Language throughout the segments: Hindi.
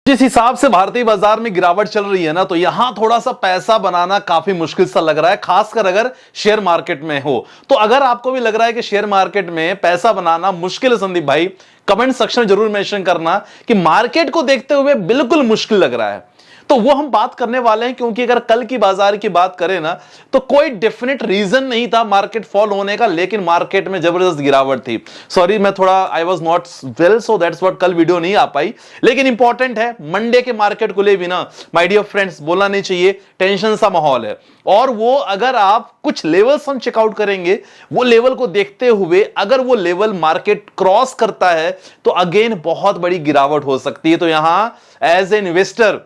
जिस हिसाब से भारतीय बाजार में गिरावट चल रही है ना, तो यहां थोड़ा सा पैसा बनाना काफी मुश्किल सा लग रहा है, खासकर अगर शेयर मार्केट में हो। तो अगर आपको भी लग रहा है कि शेयर मार्केट में पैसा बनाना मुश्किल है संदीप भाई, कमेंट सेक्शन में जरूर मेंशन करना कि मार्केट को देखते हुए बिल्कुल मुश्किल लग रहा है। तो वो हम बात करने वाले हैं, क्योंकि अगर कल की बाजार की बात करें ना, तो कोई डेफिनेट रीजन नहीं था मार्केट फॉल होने का, लेकिन मार्केट में जबरदस्त गिरावट थी। सॉरी, मैं थोड़ा I was not well, so that's what कल वीडियो नहीं आ पाई। लेकिन इंपॉर्टेंट है, मंडे के मार्केट को ले भी ना माय डियर फ्रेंड्स बोलना नहीं चाहिए, टेंशन सा माहौल है। और वो अगर आप कुछ लेवल्स हम चेकआउट करेंगे, वो लेवल को देखते हुए अगर वो लेवल मार्केट क्रॉस करता है तो अगेन बहुत बड़ी गिरावट हो सकती है। तो यहां एज ए इन्वेस्टर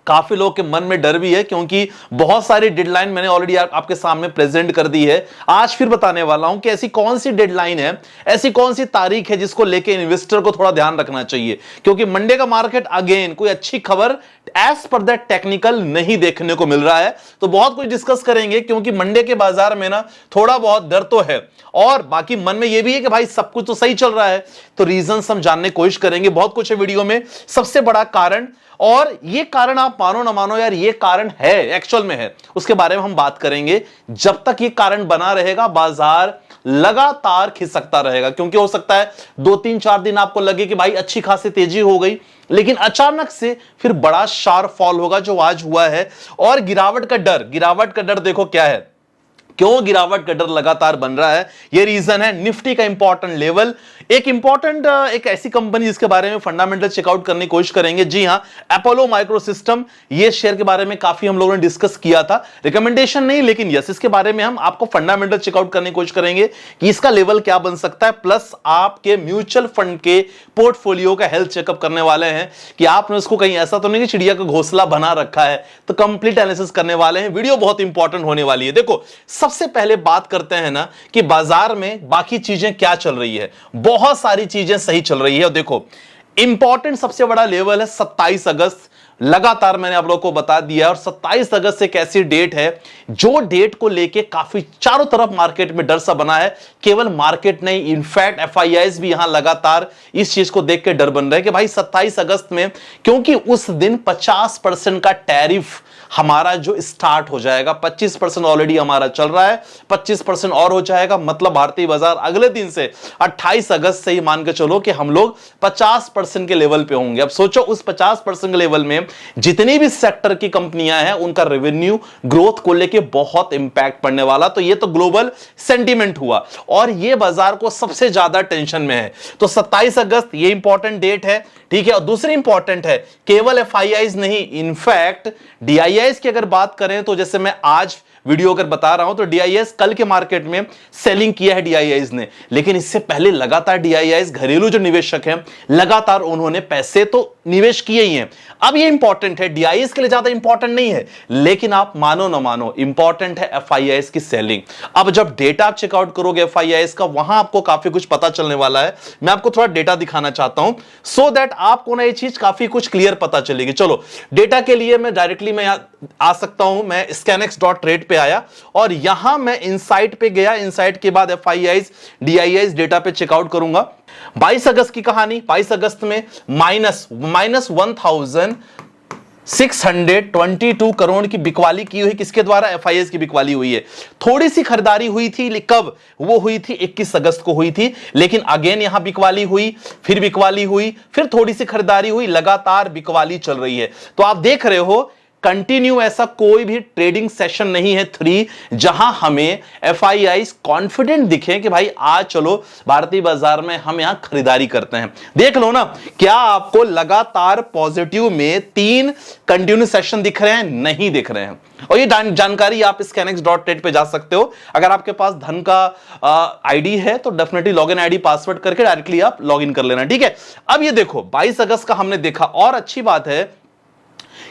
काफी लोगों के मन में डर भी है, क्योंकि बहुत सारी डेडलाइन मैंने ऑलरेडी आपके सामने प्रेजेंट कर दी है। आज फिर बताने वाला हूं कि ऐसी कौन सी डेडलाइन है, ऐसी कौन सी तारीख है जिसको लेके इन्वेस्टर को थोड़ा ध्यान रखना चाहिए, क्योंकि मंडे का मार्केट अगेन कोई अच्छी खबर एज पर दैट टेक्निकल नहीं देखने को मिल रहा है। तो बहुत कुछ डिस्कस करेंगे, क्योंकि मंडे के बाजार में ना थोड़ा बहुत डर तो है, और बाकी मन में यह भी है कि भाई सब कुछ तो सही चल रहा है। तो रीजन हम जानने की कोशिश करेंगे, बहुत कुछ है वीडियो में। सबसे बड़ा कारण, और ये कारण आप मानो ना मानो यार, ये कारण है, एक्चुअल में है, उसके बारे में हम बात करेंगे। जब तक ये कारण बना रहेगा बाजार लगातार खिसकता रहेगा, क्योंकि हो सकता है 2-3-4 दिन आपको लगे कि भाई अच्छी खासी तेजी हो गई, लेकिन अचानक से फिर बड़ा शार्प फॉल होगा, जो आज हुआ है। और गिरावट का डर देखो क्या है, क्यों गिरावट का डर लगातार बन रहा है। यह रीजन है निफ्टी का इंपॉर्टेंट लेवल, एक ऐसी कंपनी जिसके बारे में फंडामेंटल चेकआउट करने की कोशिश करेंगे। जी हां, अपोलो माइक्रोसिस्टम, ये शेयर के बारे में काफी हम लोगों ने डिस्कस किया था, रिकमेंडेशन नहीं लेकिन यस, इसके बारे में हम आपको फंडामेंटल चेकआउट करने की कोशिश करेंगे कि इसका लेवल क्या बन सकता है। प्लस आपके म्यूचुअल फंड के पोर्टफोलियो का हेल्थ चेकअप करने वाले हैं कि आपने उसको कहीं ऐसा तो नहीं कि चिड़िया का घोंसला बना रखा है। तो कंप्लीट एनालिसिस करने वाले हैं, वीडियो बहुत इंपॉर्टेंट होने वाली है। देखो, सबसे पहले बात करते हैं ना कि बाजार में बाकी चीजें क्या चल रही है। बहुत सारी चीजें सही चल रही है। और देखो, इंपॉर्टेंट सबसे बड़ा लेवल है 27 अगस्त, लगातार मैंने आप लोगों को बता दिया। और 27 अगस्त एक ऐसी डेट है जो डेट को लेके काफी चारों तरफ मार्केट में डर सा बना है। केवल मार्केट नहीं, इनफैक्ट एफआईआईज भी यहां लगातार इस चीज को देख के डर बन रहे हैं कि भाई 27 अगस्त में, क्योंकि उस दिन 50% का टैरिफ हमारा जो स्टार्ट हो जाएगा, 25% ऑलरेडी हमारा चल रहा है, 25% और हो जाएगा। मतलब भारतीय बाजार अगले दिन से 28 अगस्त से ही मान के चलो कि हम लोग 50% के लेवल पे होंगे। अब सोचो, उस 50% के लेवल में जितनी भी सेक्टर की कंपनियां हैं, उनका रेवेन्यू ग्रोथ को लेके बहुत इंपैक्ट पड़ने वाला। तो ये तो ग्लोबल सेंटीमेंट हुआ, और ये बाजार को सबसे ज्यादा टेंशन में है। तो 27 अगस्त ये इंपॉर्टेंट डेट है, ठीक है। और दूसरी इंपॉर्टेंट है, केवल एफआईआईज नहीं, इनफैक्ट डीआईआईज की अगर बात करें तो जैसे मैं आज वीडियो अगर बता रहा हूं, तो डीआईआईज कल के मार्केट में सेलिंग किया है डीआईआईज ने, लेकिन इससे पहले लगातार डीआईआईज घरेलू जो निवेशक हैं, लगातार उन्होंने पैसे तो निवेश किए ही हैं। अब ये इंपॉर्टेंट है, डीआईआईज के लिए ज्यादा इंपॉर्टेंट नहीं है, लेकिन आप मानो ना मानो इंपॉर्टेंट है एफआईआईज की सेलिंग। अब जब डेटा आप चेकआउट करोगे एफआईआईज का, वहां आपको काफी कुछ पता चलने वाला है। मैं आपको थोड़ा डेटा दिखाना चाहता हूं, सो दैट आपको ना ये चीज काफी कुछ क्लियर पता चलेगी। चलो, डेटा के लिए मैं डायरेक्टली आ सकता हूं, मैं scanex.trade पे आया और यहां मैं इनसाइट पे गया। इनसाइट के बाद एफआईआईज डीआईआईज डेटा पे चेकआउट करूंगा। 22 अगस्त की कहानी, 22 अगस्त में माइनस 1622 करोड़ की बिकवाली की हुई, किसके द्वारा? एफआईआईज की बिकवाली हुई है। थोड़ी सी खरीदारी हुई थी, कब वो हुई थी? 21 अगस्त को हुई थी, लेकिन अगेन यहां बिकवाली हुई, फिर बिकवाली हुई, फिर थोड़ी सी खरीदारी हुई, लगातार बिकवाली चल रही है। तो आप देख रहे हो कंटिन्यू ऐसा कोई भी ट्रेडिंग सेशन नहीं है 3 जहां हमें एफआईआईज कॉन्फिडेंट दिखे कि भाई आज चलो भारतीय बाजार में हम यहां खरीदारी करते हैं। देख लो ना, क्या आपको लगातार पॉजिटिव में 3 कंटिन्यू सेशन दिख रहे हैं? नहीं दिख रहे हैं। और ये जानकारी आप scanex.trade पे जा सकते हो। अगर आपके पास धन का आईडी है तो डेफिनेटली लॉगिन आईडी पासवर्ड करके डायरेक्टली आप लॉगिन कर लेना, ठीक है। अब ये देखो, 22 अगस्त का हमने देखा, और अच्छी बात है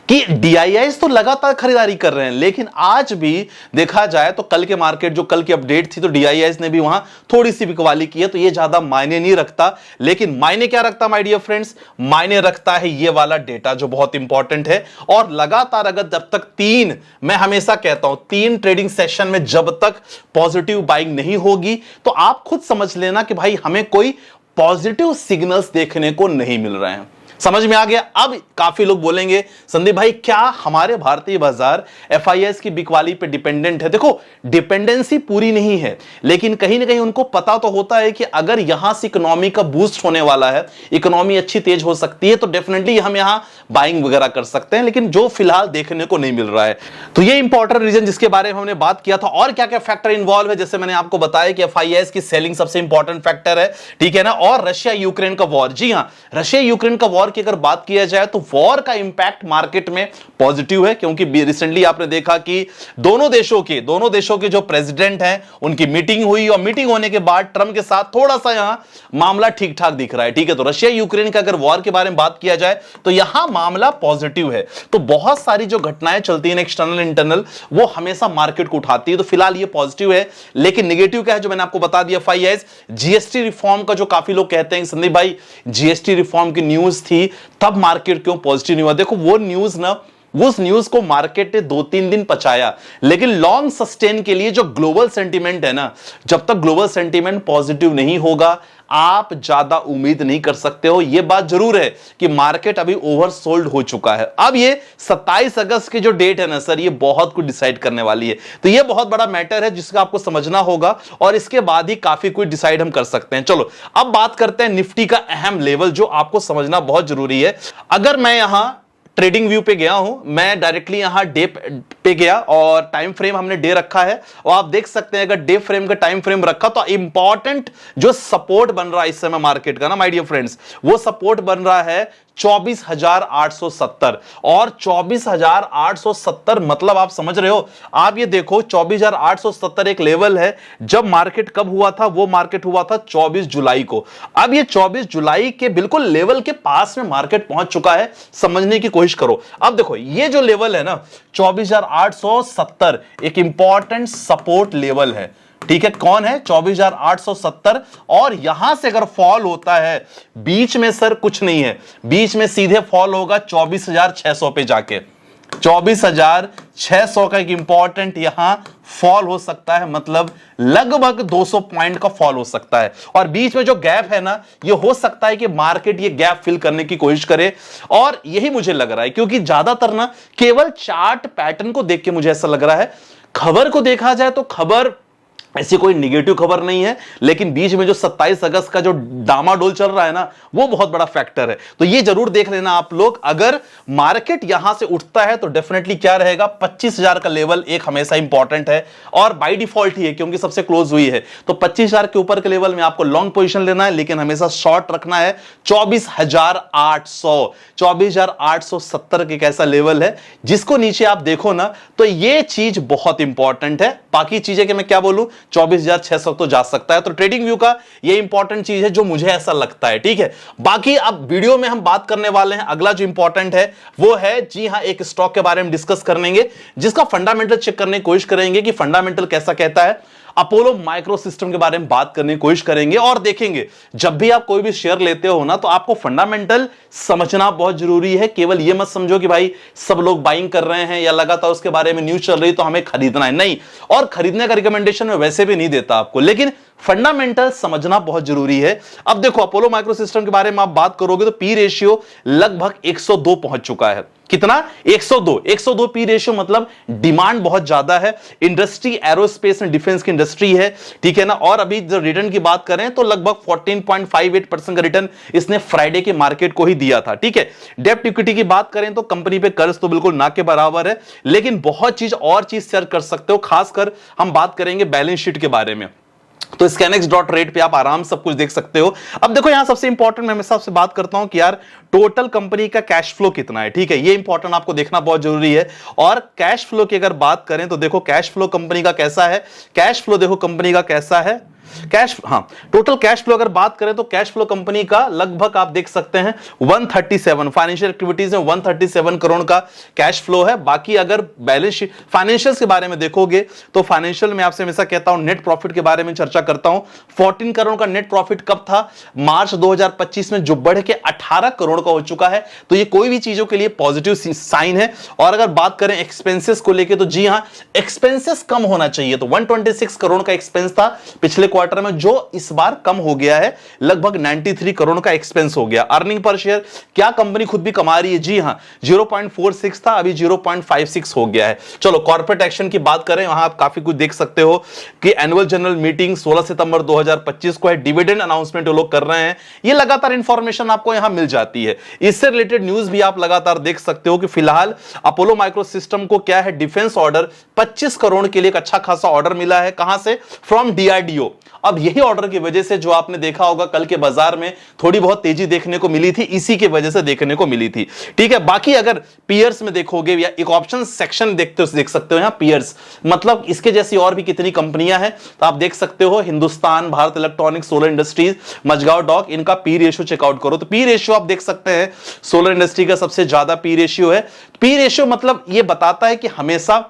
कि डीआईआईज तो लगातार खरीदारी कर रहे हैं, लेकिन आज भी देखा जाए तो कल के मार्केट, जो कल की अपडेट थी, तो डीआईआईज ने भी वहां थोड़ी सी बिकवाली की है। तो ये ज्यादा मायने नहीं रखता, लेकिन मायने क्या रखता माय डियर फ्रेंड्स? मायने रखता है ये वाला डेटा जो बहुत इंपॉर्टेंट है। और लगातार अगर जब तक 3, मैं हमेशा कहता हूं 3 ट्रेडिंग सेशन में जब तक पॉजिटिव बाइंग नहीं होगी, तो आप खुद समझ लेना कि भाई हमें कोई पॉजिटिव सिग्नल्स देखने को नहीं मिल रहे हैं। समझ में आ गया। अब काफी लोग बोलेंगे संदीप भाई क्या हमारे भारतीय बाजार एफआईएस की बिकवाली पे डिपेंडेंट है? देखो, डिपेंडेंसी पूरी नहीं है, लेकिन कहीं ना कहीं उनको पता तो होता है कि अगर यहां से इकोनॉमी का बूस्ट होने वाला है, इकोनॉमी अच्छी तेज हो सकती है, तो डेफिनेटली हम यहां बाइंग वगैरह कर सकते हैं, लेकिन जो फिलहाल देखने को नहीं मिल रहा है। तो ये इंपॉर्टेंट रीजन जिसके बारे में हमने बात किया था। और क्या क्या फैक्टर इन्वॉल्व है, जैसे मैंने आपको बताया कि एफआईएस की सेलिंग सबसे इंपॉर्टेंट फैक्टर है, ठीक है ना। और रशिया यूक्रेन का वॉर, जी हां, रशिया यूक्रेन का वॉर की अगर बात किया जाए तो वॉर का इंपैक्ट मार्केट में पॉजिटिव है, क्योंकि रिसेंटली आपने देखा कि दोनों देशों के जो प्रेसिडेंट हैं उनकी मीटिंग हुई, और मीटिंग होने के बाद ट्रंप के साथ थोड़ा सा यहां मामला ठीक ठाक दिख रहा है, ठीक है। तो रशिया यूक्रेन का अगर वॉर के बारे में बात किया जाए तो यहां मामला पॉजिटिव है। तो बहुत सारी जो घटनाएं चलती हैं एक्सटर्नल इंटरनल, वो हमेशा मार्केट को उठाती है। तो फिलहाल ये पॉजिटिव है, लेकिन नेगेटिव क्या है जो मैंने आपको बता दिया। एफआईएस जीएसटी रिफॉर्म का जो काफी लोग कहते हैं संदीप भाई जीएसटी रिफॉर्म की न्यूज थी तब मार्केट क्यों पॉजिटिव नहीं हुआ? देखो, वो न्यूज ना, उस न्यूज को मार्केट ने 2-3 दिन पचाया, लेकिन लॉन्ग सस्टेन के लिए जो ग्लोबल सेंटीमेंट है ना, जब तक ग्लोबल सेंटीमेंट पॉजिटिव नहीं होगा आप ज्यादा उम्मीद नहीं कर सकते हो। यह बात जरूर है कि मार्केट अभी ओवरसोल्ड हो चुका है। अब ये 27 अगस्त की जो डेट है ना सर, ये बहुत कुछ डिसाइड करने वाली है। तो ये बहुत बड़ा मैटर है जिसका आपको समझना होगा, और इसके बाद ही काफी कुछ डिसाइड हम कर सकते हैं। चलो अब बात करते हैं निफ्टी का अहम लेवल जो आपको समझना बहुत जरूरी है। अगर मैं यहां ट्रेडिंग व्यू पे गया हूं, मैं डायरेक्टली यहां डे पे गया और टाइम फ्रेम हमने डे रखा है, और आप देख सकते हैं अगर डे फ्रेम का टाइम फ्रेम रखा तो इंपॉर्टेंट जो सपोर्ट बन रहा है इस समय मार्केट का ना माय डियर फ्रेंड्स, वो सपोर्ट बन रहा है 24,870। और 24,870 मतलब आप समझ रहे हो, आप ये देखो 24,870 एक लेवल है। जब मार्केट कब हुआ था? वो मार्केट हुआ था 24 जुलाई को। अब ये 24 जुलाई के बिल्कुल लेवल के पास में मार्केट पहुंच चुका है, समझने की कोशिश करो। अब देखो ये जो लेवल है ना 24,870 एक इंपॉर्टेंट सपोर्ट लेवल है, ठीक है। कौन है? 24,870। और यहां से अगर फॉल होता है, बीच में सर कुछ नहीं है, बीच में सीधे फॉल होगा 24,600 पे जाके। 24,600 का एक इंपॉर्टेंट यहां फॉल हो सकता है, मतलब लगभग 200 पॉइंट का फॉल हो सकता है। और बीच में जो गैप है ना, ये हो सकता है कि मार्केट ये गैप फिल करने की कोशिश करे, और यही मुझे लग रहा है, क्योंकि ज्यादातर ना केवल चार्ट पैटर्न को देख के मुझे ऐसा लग रहा है। खबर को देखा जाए तो खबर ऐसी कोई निगेटिव खबर नहीं है, लेकिन बीच में जो 27 अगस्त का जो डामाडोल चल रहा है ना, वो बहुत बड़ा फैक्टर है। तो ये जरूर देख लेना आप लोग। अगर मार्केट यहां से उठता है तो डेफिनेटली क्या रहेगा, 25,000 का लेवल एक हमेशा इंपॉर्टेंट है, और बाय डिफॉल्ट ही है क्योंकि सबसे क्लोज हुई है। तो 25,000 के ऊपर के लेवल में आपको लॉन्ग पोजीशन लेना है, लेकिन हमेशा शॉर्ट रखना है 24,800, 24,870 के कैसा लेवल है, जिसको नीचे आप देखो ना, तो ये चीज बहुत इंपॉर्टेंट है। बाकी चीजें कि मैं क्या बोलूं, 24,600 तो जा सकता है। तो ट्रेडिंग व्यू का ये इंपॉर्टेंट चीज है जो मुझे ऐसा लगता है, ठीक है। बाकी अब वीडियो में हम बात करने वाले हैं, अगला जो इंपॉर्टेंट है वो है, जी हां, एक स्टॉक के बारे में डिस्कस करेंगे जिसका फंडामेंटल चेक करने की कोशिश करेंगे कि फंडामेंटल कैसा कहता है। अपोलो माइक्रो सिस्टम के बारे में बात करने की कोशिश करेंगे, और देखेंगे जब भी आप कोई भी शेयर लेते हो ना, तो आपको फंडामेंटल समझना बहुत जरूरी है। केवल ये मत समझो कि भाई सब लोग बाइंग कर रहे हैं या लगातार उसके बारे में न्यूज चल रही तो हमें खरीदना है, नहीं। और खरीदने का रिकमेंडेशन मैं वैसे भी नहीं देता आपको, लेकिन फंडामेंटल समझना बहुत जरूरी है। अब देखो अपोलो माइक्रो सिस्टम के बारे में आप बात करोगे तो पी रेशियो लगभग 102 पहुंच चुका है। कितना? 102 पी रेशियो, मतलब डिमांड बहुत ज्यादा है। इंडस्ट्री एरोस्पेस एंड डिफेंस की इंडस्ट्री है, ठीक है ना। और अभी जो रिटर्न की बात करें तो लगभग 14.58% का रिटर्न इसने फ्राइडे के मार्केट को ही दिया था, ठीक है। डेब्ट इक्विटी की बात करें तो कंपनी पे कर्ज तो बिल्कुल ना के बराबर है, लेकिन बहुत चीज और चीज शेयर कर सकते हो। खासकर हम बात करेंगे बैलेंस शीट के बारे में, तो scanex.rate पे आप आराम सब कुछ देख सकते हो। अब देखो यहां सबसे इंपॉर्टेंट मैं हमेशा आपसे बात करता हूं कि यार टोटल कंपनी का कैश फ्लो कितना है, ठीक है। ये इंपॉर्टेंट आपको देखना बहुत जरूरी है। और कैश फ्लो की अगर बात करें तो देखो कैश फ्लो कंपनी का कैसा है, कैश फ्लो देखो कंपनी का कैसा है, कैश, हाँ, टोटल कैश फ्लो अगर बात करें तो कैश फ्लो कंपनी का लगभग आप देख सकते हैं 137, फाइनेंशियल एक्टिविटीज में 137 करोड़ का कैश फ्लो है। बाकी अगर बैलेंस शीट फाइनेंशियल्स के बारे में देखोगे तो फाइनेंशियल में आपसे हमेशा कहता हूं नेट प्रॉफिट के बारे में चर्चा करता हूं। 14 करोड़ का नेट प्रॉफिट कब था? मार्च 2025 में, जो बढ़ के 18 करोड़ का हो चुका है। तो ये कोई भी चीजों के लिए पॉजिटिव साइन है। और अगर बात करें एक्सपेंसेस को लेकर तो जी हां, एक्सपेंसेस कम होना चाहिए। तो 126 करोड़ का एक्सपेंस था पिछले क्वार्टर में, जो इस बार कम हो गया है, लगभग 93 करोड़ का एक्सपेंस हो गया। अर्निंग पर शेयर क्या कंपनी खुद भी कमा रही है? जी हां, 0.46 था, अभी 0.56 हो गया है। चलो कॉर्पोरेट एक्शन की बात करें, वहां आप काफी कुछ देख सकते हो कि एनुअल जनरल मीटिंग 16 सितंबर 2025 को है, डिविडेंड अनाउंसमेंट वो लोग कर रहे हैं। ये लगातार इंफॉर्मेशन आपको यहां मिल जाती है। इससे रिलेटेड न्यूज भी आप लगातार देख सकते हो कि फिलहाल अपोलो माइक्रोसिस्टम को क्या है, डिफेंस ऑर्डर 25 करोड़ के लिए एक अच्छा खासा ऑर्डर मिला है। कहां से? From DRDO. अब यही ऑर्डर की वजह से जो आपने देखा होगा कल के बाजार में थोड़ी बहुत तेजी देखने को मिली थी, इसी की वजह से देखने को मिली थी। ठीक है, बाकी अगर पीयर्स में देखोगे या एक ऑप्शन सेक्शन देख सकते हो यहां पीयर्स, मतलब इसके जैसी और भी कितनी कंपनियां हैं, तो आप देख सकते हो Hindustan, Bharat electronics, solar industries, Mazagon dock, इनका पी रेशियो चेकआउट करो तो पी रेशियो आप देख सकते हैं सोलर इंडस्ट्री का सबसे ज्यादा पी रेशियो है। पी रेशियो मतलब यह बताता है कि हमेशा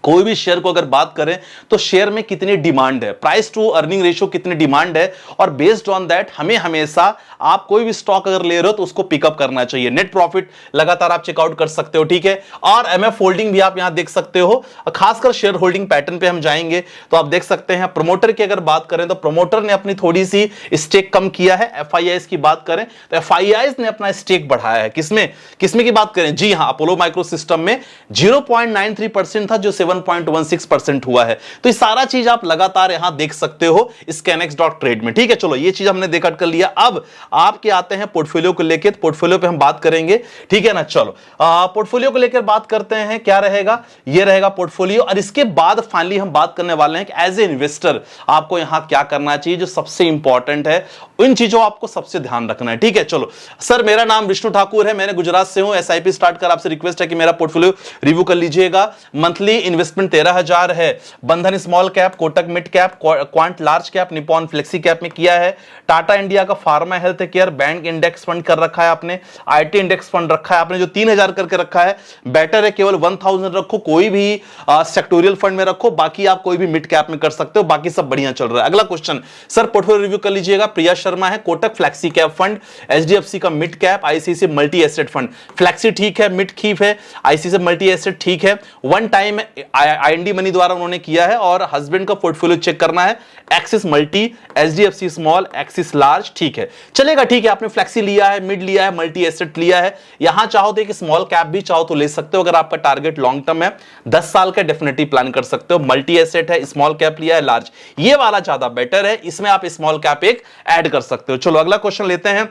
कोई भी शेयर को अगर बात करें तो शेयर में कितनी डिमांड है, प्राइस टू अर्निंग रेशियो कितनी डिमांड है, और बेस्ड ऑन दैट हमें हमेशा आप कोई भी स्टॉक अगर ले रहे हो तो उसको पिकअप करना चाहिए। नेट प्रॉफिट लगातार आप चेकआउट कर सकते हो। ठीक है, और एमएफ होल्डिंग भी आप यहां देख सकते हो, खासकर शेयर होल्डिंग पैटर्न पे हम जाएंगे तो आप देख सकते हैं। प्रमोटर की अगर बात करें तो प्रमोटर ने अपनी थोड़ी सी स्टेक कम किया है। एफआईआईज की बात करें तो एफआईआईज ने अपना स्टेक बढ़ाया है। किसमें किसमें की बात करें? जी हां, अपोलो माइक्रोसिस्टम में 0.93% था जो 7.16% हुआ है। तो ये सारा चीज आप लगातार यहां देख सकते हो scanex.trade में। ठीक है, चलो ये चीज हमने देखा कर लिया। अब आपके आते हैं पोर्टफोलियो को लेकर, पोर्टफोलियो पे हम बात करेंगे। ठीक है ना, चलो पोर्टफोलियो को लेकर बात करते हैं। क्या रहेगा? ये रहेगा पोर्टफोलियो, और इसके बाद फाइनली हम बात करने वाले हैं कि एज ए इन्वेस्टर आपको यहां क्या करना चाहिए। जो सबसे इंपॉर्टेंट है उन चीजों आपको सबसे ध्यान रखना है। ठीक है, चलो सर मेरा नाम विष्णु ठाकुर है, मैंने गुजरात से हूं, एसआईपी स्टार्ट कर, आपसे रिक्वेस्ट है कि मेरा पोर्टफोलियो रिव्यू कर लीजिएगा। मंथली इन्वेस्टमेंट 13,000 है। बंधन small cap, Kotak mid cap, quant large cap, Nippon flexi cap में किया है। टाटा इंडिया का pharma health care, bank index fund कर रखा है आपने, आईटी इंडेक्स फंड रखा है आपने जो 3,000 करके रखा है। बेटर है केवल 1,000 रखो, कोई भी सेक्टोरियल फंड में रखो, बाकी आप कोई भी मिड कैप में कर सकते हो, बाकी सब बढ़िया चल रहा है। अगला क्वेश्चन सर पोर्टफोलियो रिव्यू कर लीजिएगा। प्रिया शर्मा है, Kotak flexi cap fund, HDFC का mid cap, ICICI multi asset fund. Flexi ठीक है, मिड ठीक है, आईसीसी मल्टी एसेट ठीक है। वन टाइम आईएनडी मनी द्वारा उन्होंने किया है, और हस्बैंड का पोर्टफोलियो चेक करना है। Axis multi, HDFC small, axis large, ठीक है चलेगा। ठीक है, आपने फ्लेक्सी लिया है, मिड लिया है, मल्टी एसेट लिया है। यहां चाहो तो एक स्मॉल कैप भी चाहो तो ले सकते हो, अगर आपका टारगेट लॉन्ग टर्म है, 10 साल का डेफिनेटली प्लान कर सकते हो। मल्टी एसेट है, स्मॉल कैप लिया है, लार्ज, ये वाला ज्यादा बेटर है, इसमें आप स्मॉल कैप एक ऐड कर सकते हो। चलो अगला क्वेश्चन लेते हैं।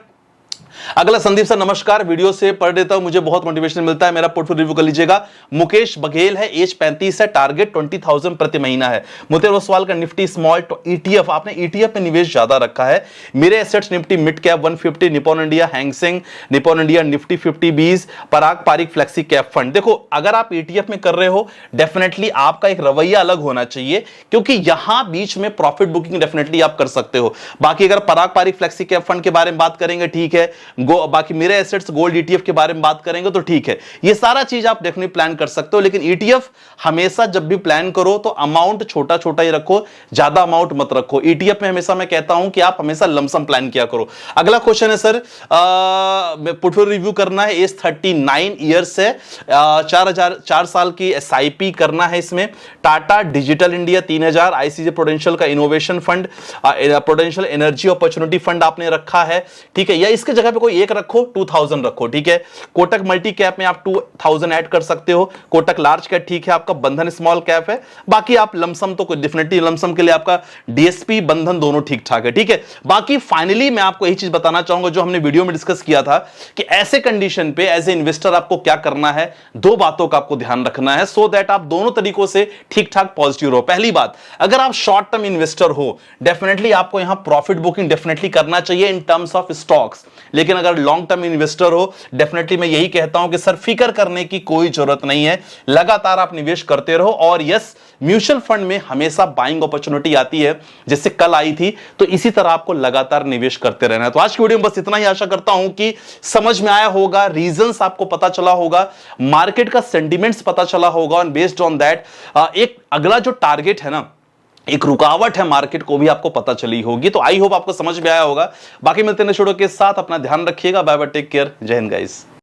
अगला संदीप सर नमस्कार, वीडियो से पढ़ देता हूं, मुझे बहुत मोटिवेशन मिलता है, मेरा पोर्टफोलियो रिव्यू कर लीजिएगा। मुकेश बघेल है, एज 35 है, टारगेट 20,000 प्रति महीना है। मुतेर ओसवाल का निफ्टी स्मॉल ईटीएफ, आपने ईटीएफ में निवेश ज्यादा रखा है। मेरे assets Nifty mid cap 150, Nippon India Hang Seng, Nippon India Nifty 50 20, पराग पारिक फ्लेक्सी कैप फंड। देखो अगर आप ईटीएफ में कर रहे हो डेफिनेटली आपका एक रवैया अलग होना चाहिए, क्योंकि यहां बीच में प्रॉफिट बुकिंग डेफिनेटली आप कर सकते हो। बाकी अगर पराग पारिक फ्लेक्सी कैप फंड के बारे में बात करेंगे ठीक है, बाकी मेरे एसेट्स गोल्ड ईटीएफ के बारे में बात करेंगे तो ठीक है, ये सारा चीज आप डेफिनेटली प्लान कर सकते हो। लेकिन ईटीएफ हमेशा जब भी प्लान करो तो अमाउंट छोटा छोटा ही रखो, ज्यादा अमाउंट मत रखो। ईटीएफ में हमेशा मैं कहता हूं कि आप हमेशा लमसम प्लान किया करो। अगला क्वेश्चन है सर, पोर्टफोलियो रिव्यू करना है, एज 39 ईयर्स है, 4 साल की एसआईपी करना है इसमें। Tata digital India 3,000, ICICI prudential का innovation fund, prudential energy opportunity fund आपने रखा है। ठीक है, या इसके जगह पे कोई एक रखो, 2,000 रखो। ठीक है, कोटक मल्टी कैप में आप 2,000 ऐड कर सकते हो। कोटक लार्ज कैप ठीक है आपका, बंधन स्मॉल कैप है, बाकी आप लमसम तो डेफिनेटली लमसम के लिए आपका डीएसपी बंधन दोनों ठीक ठाक है। ठीक है, बाकी फाइनली मैं आपको यही चीज बताना चाहूंगा जो हमने वीडियो में डिस्कस किया था कि ऐसे कंडीशन पे एज ए इन्वेस्टर आपको क्या करना है, दो बातों का आपको ध्यान रखना है सो दैट आप दोनों तरीकों से ठीक ठाक पॉजिटिव रहो। पहली बात, अगर आप शॉर्ट टर्म इन्वेस्टर हो डेफिनेटली आपको यहां प्रॉफिट बुकिंग डेफिनेटली करना चाहिए इन टर्म्स ऑफ स्टॉक्स। लेकिन अगर लॉन्ग टर्म इन्वेस्टर हो डेफिनेटली मैं यही कहता हूं कि सर फिक्र करने की कोई जरूरत नहीं है, लगातार आप निवेश करते रहो। और यस, म्यूचुअल फंड में हमेशा बाइंग अपॉर्चुनिटी आती है, जैसे कल आई थी, तो इसी तरह आपको लगातार निवेश करते रहना है। तो आज की वीडियो में बस इतना ही, आशा करता हूं कि समझ में आया होगा, रीजंस आपको पता चला होगा, मार्केट का सेंटिमेंट्स पता चला होगा, और बेस्ड ऑन दैट एक अगला जो टारगेट है ना, एक रुकावट है मार्केट को भी आपको पता चली होगी। तो आई होप आपको समझ में आया होगा। बाकी मिलते हैं नेक्स्ट वीडियो के साथ, अपना ध्यान रखिएगा, बाय बाय, टेक केयर, जय हिंद गाइस।